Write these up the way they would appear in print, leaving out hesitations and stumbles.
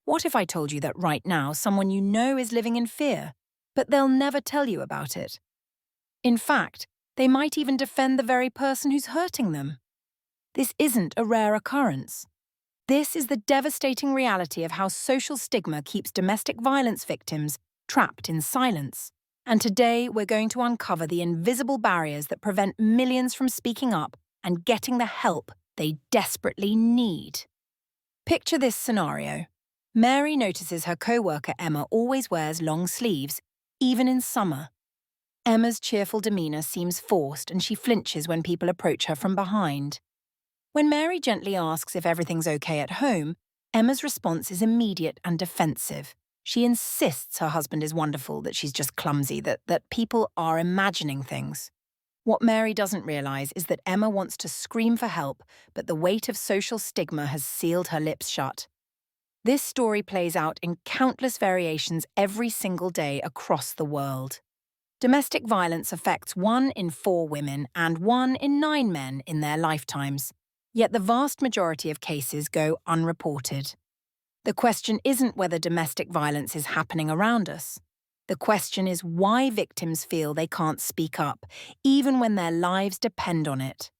What if I told you that right now someone you know is living in fear, but they'll never tell you about it? In fact, they might even defend the very person who's hurting them. This isn't a rare occurrence. This is the devastating reality of how social stigma keeps domestic violence victims trapped in silence. And today we're going to uncover the invisible barriers that prevent millions from speaking up and getting the help they desperately need. Picture this scenario. Mary notices her co-worker Emma always wears long sleeves, even in summer. Emma's cheerful demeanour seems forced and she flinches when people approach her from behind. When Mary gently asks if everything's okay at home, Emma's response is immediate and defensive. She insists her husband is wonderful, that she's just clumsy, that people are imagining things. What Mary doesn't realise is that Emma wants to scream for help, but the weight of social stigma has sealed her lips shut. This story plays out in countless variations every single day across the world. Domestic violence affects 1 in 4 women and 1 in 9 men in their lifetimes. Yet the vast majority of cases go unreported. The question isn't whether domestic violence is happening around us. The question is why victims feel they can't speak up, even when their lives depend on it.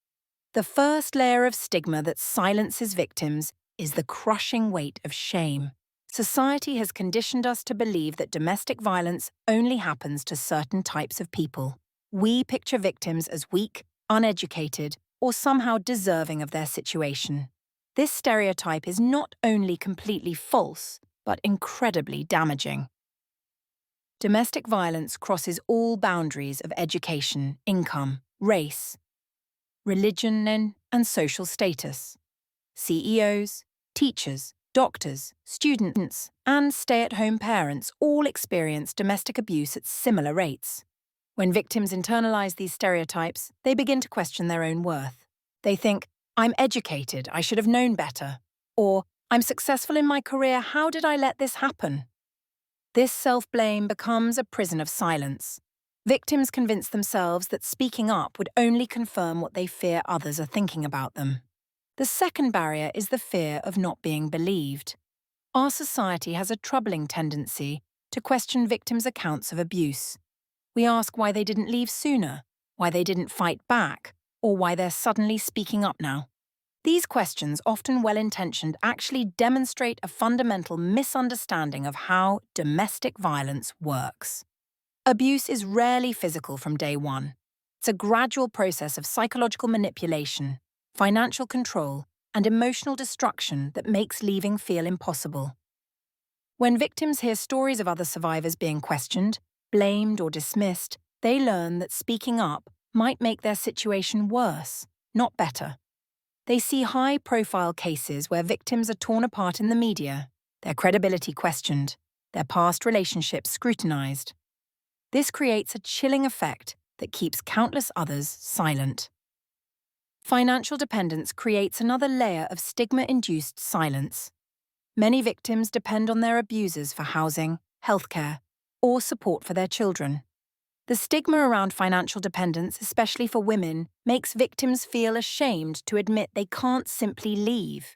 The first layer of stigma that silences victims is the crushing weight of shame. Society has conditioned us to believe that domestic violence only happens to certain types of people. We picture victims as weak, uneducated, or somehow deserving of their situation. This stereotype is not only completely false, but incredibly damaging. Domestic violence crosses all boundaries of education, income, race, religion, and social status. CEOs, teachers, doctors, students, and stay-at-home parents all experience domestic abuse at similar rates. When victims internalize these stereotypes, they begin to question their own worth. They think, I'm educated, I should have known better. Or, I'm successful in my career, how did I let this happen? This self-blame becomes a prison of silence. Victims convince themselves that speaking up would only confirm what they fear others are thinking about them. The second barrier is the fear of not being believed. Our society has a troubling tendency to question victims' accounts of abuse. We ask why they didn't leave sooner, why they didn't fight back, or why they're suddenly speaking up now. These questions, often well-intentioned, actually demonstrate a fundamental misunderstanding of how domestic violence works. Abuse is rarely physical from day one. It's a gradual process of psychological manipulation, financial control, and emotional destruction that makes leaving feel impossible. When victims hear stories of other survivors being questioned, blamed, or dismissed, they learn that speaking up might make their situation worse, not better. They see high-profile cases where victims are torn apart in the media, their credibility questioned, their past relationships scrutinized. This creates a chilling effect that keeps countless others silent. Financial dependence creates another layer of stigma-induced silence. Many victims depend on their abusers for housing, healthcare, or support for their children. The stigma around financial dependence, especially for women, makes victims feel ashamed to admit they can't simply leave.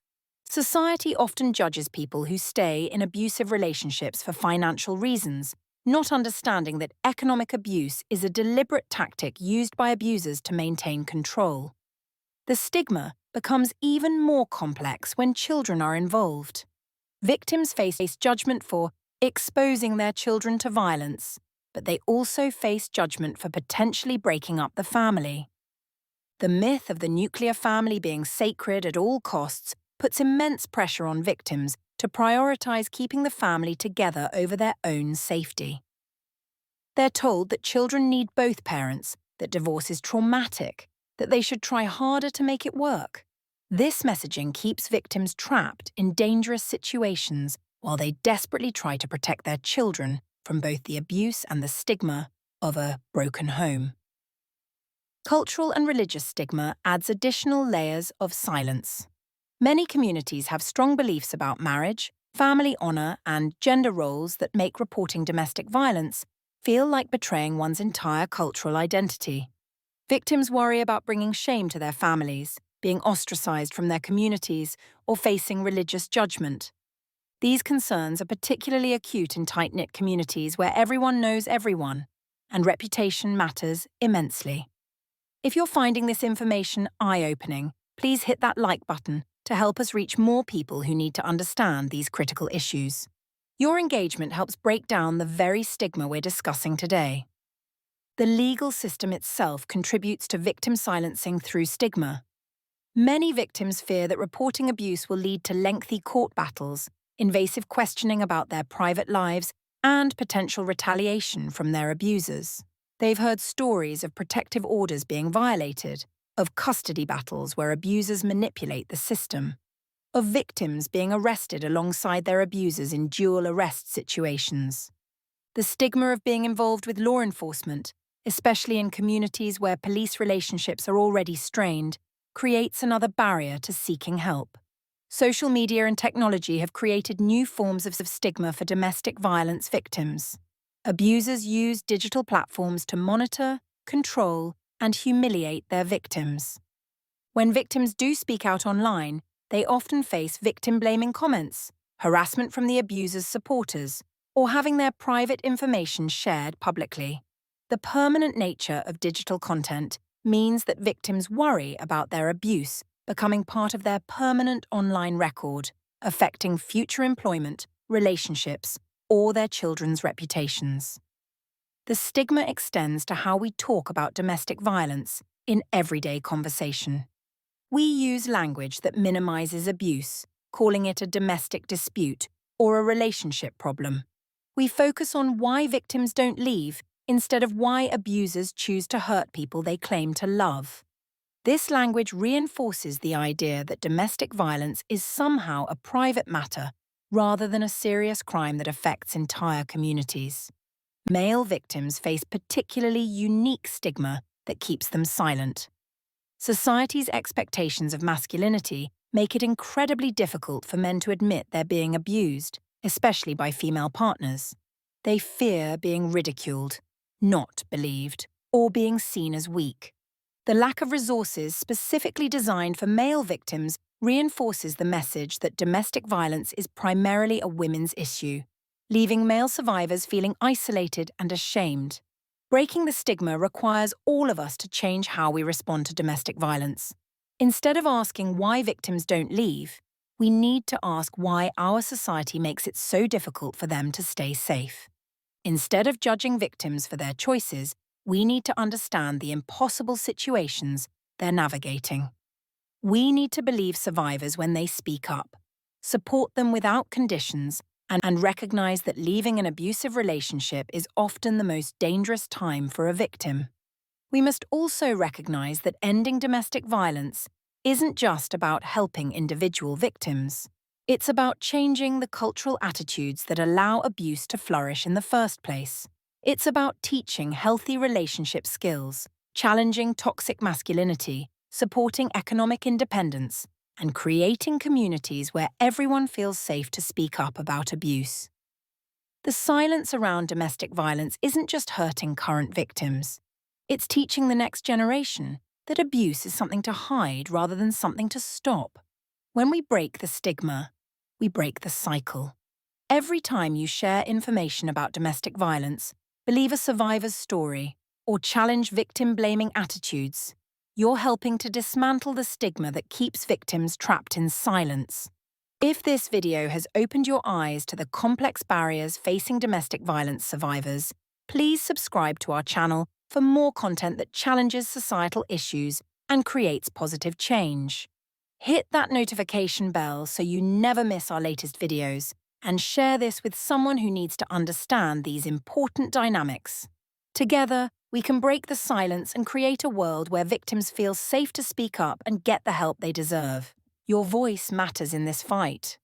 Society often judges people who stay in abusive relationships for financial reasons, not understanding that economic abuse is a deliberate tactic used by abusers to maintain control. The stigma becomes even more complex when children are involved. Victims face judgment for exposing their children to violence, but they also face judgment for potentially breaking up the family. The myth of the nuclear family being sacred at all costs puts immense pressure on victims to prioritize keeping the family together over their own safety. They're told that children need both parents, that divorce is traumatic, that they should try harder to make it work. This messaging keeps victims trapped in dangerous situations while they desperately try to protect their children from both the abuse and the stigma of a broken home. Cultural and religious stigma adds additional layers of silence. Many communities have strong beliefs about marriage, family honor, and gender roles that make reporting domestic violence feel like betraying one's entire cultural identity. Victims worry about bringing shame to their families, being ostracized from their communities, or facing religious judgment. These concerns are particularly acute in tight-knit communities where everyone knows everyone, and reputation matters immensely. If you're finding this information eye-opening, please hit that like button to help us reach more people who need to understand these critical issues. Your engagement helps break down the very stigma we're discussing today. The legal system itself contributes to victim silencing through stigma. Many victims fear that reporting abuse will lead to lengthy court battles, invasive questioning about their private lives, and potential retaliation from their abusers. They've heard stories of protective orders being violated, of custody battles where abusers manipulate the system, of victims being arrested alongside their abusers in dual arrest situations. The stigma of being involved with law enforcement, especially in communities where police relationships are already strained, creates another barrier to seeking help. Social media and technology have created new forms of stigma for domestic violence victims. Abusers use digital platforms to monitor, control, and humiliate their victims. When victims do speak out online, they often face victim-blaming comments, harassment from the abuser's supporters, or having their private information shared publicly. The permanent nature of digital content means that victims worry about their abuse becoming part of their permanent online record, affecting future employment, relationships, or their children's reputations. The stigma extends to how we talk about domestic violence in everyday conversation. We use language that minimizes abuse, calling it a domestic dispute or a relationship problem. We focus on why victims don't leave instead of why abusers choose to hurt people they claim to love. This language reinforces the idea that domestic violence is somehow a private matter rather than a serious crime that affects entire communities. Male victims face particularly unique stigma that keeps them silent. Society's expectations of masculinity make it incredibly difficult for men to admit they're being abused, especially by female partners. They fear being ridiculed, not believed, or being seen as weak. The lack of resources specifically designed for male victims reinforces the message that domestic violence is primarily a women's issue, leaving male survivors feeling isolated and ashamed. Breaking the stigma requires all of us to change how we respond to domestic violence. Instead of asking why victims don't leave, we need to ask why our society makes it so difficult for them to stay safe. Instead of judging victims for their choices, we need to understand the impossible situations they're navigating. We need to believe survivors when they speak up, support them without conditions, and recognize that leaving an abusive relationship is often the most dangerous time for a victim. We must also recognize that ending domestic violence isn't just about helping individual victims. It's about changing the cultural attitudes that allow abuse to flourish in the first place. It's about teaching healthy relationship skills, challenging toxic masculinity, supporting economic independence, and creating communities where everyone feels safe to speak up about abuse. The silence around domestic violence isn't just hurting current victims. It's teaching the next generation that abuse is something to hide rather than something to stop. When we break the stigma, we break the cycle. Every time you share information about domestic violence, believe a survivor's story, or challenge victim-blaming attitudes, you're helping to dismantle the stigma that keeps victims trapped in silence. If this video has opened your eyes to the complex barriers facing domestic violence survivors, please subscribe to our channel for more content that challenges societal issues and creates positive change. Hit that notification bell so you never miss our latest videos, and share this with someone who needs to understand these important dynamics. Together, we can break the silence and create a world where victims feel safe to speak up and get the help they deserve. Your voice matters in this fight.